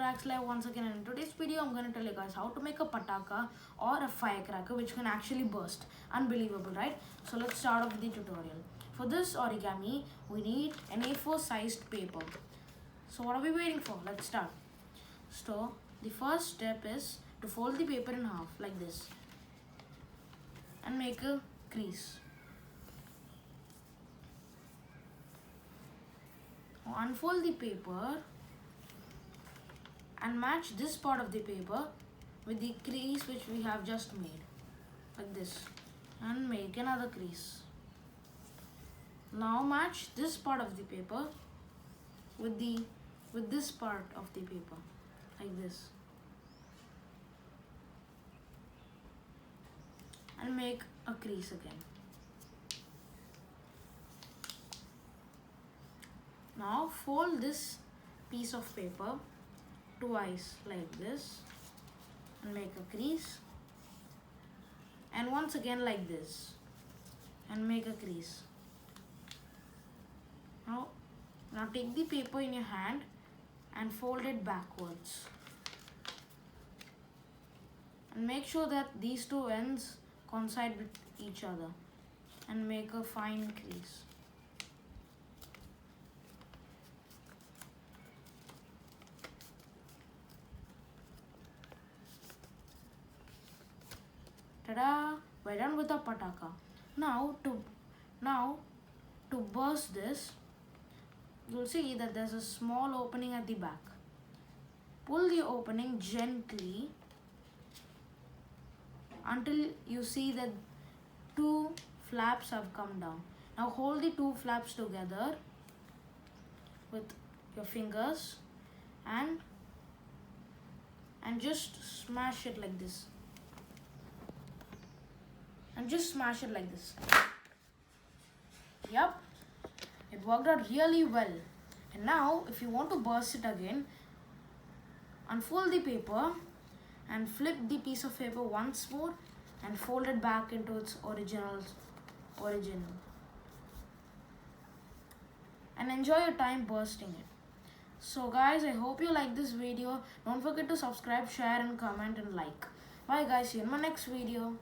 Cracks Live once again, and in today's video I'm going to tell you guys how to make a pataka or a firecracker which can actually burst. Unbelievable, right? So let's start off with the tutorial. For this origami we need an A4 sized paper. So what are we waiting for? Let's start. So the first step is to fold the paper in half like this and make a crease. Now unfold the paper and match this part of the paper with the crease which we have just made, like this, and make another crease. Now match this part of the paper with this part of the paper, like this, and make a crease again. Now fold this piece of paper twice like this and make a crease, and once again like this and make a crease. Now take the paper in your hand and fold it backwards and make sure that these two ends coincide with each other and make a fine crease. Ta-da! We're done with the pataka. Now to burst this, you'll see that there's a small opening at the back. Pull the opening gently until you see that two flaps have come down. Now hold the two flaps together with your fingers and just smash it like this. And just smash it like this. Yep, it worked out really well. And now if you want to burst it again, unfold the paper and flip the piece of paper once more and fold it back into its origin. And enjoy your time bursting it. So guys, I hope you like this video. Don't forget to subscribe, share and comment and like. Bye guys, see you in my next video.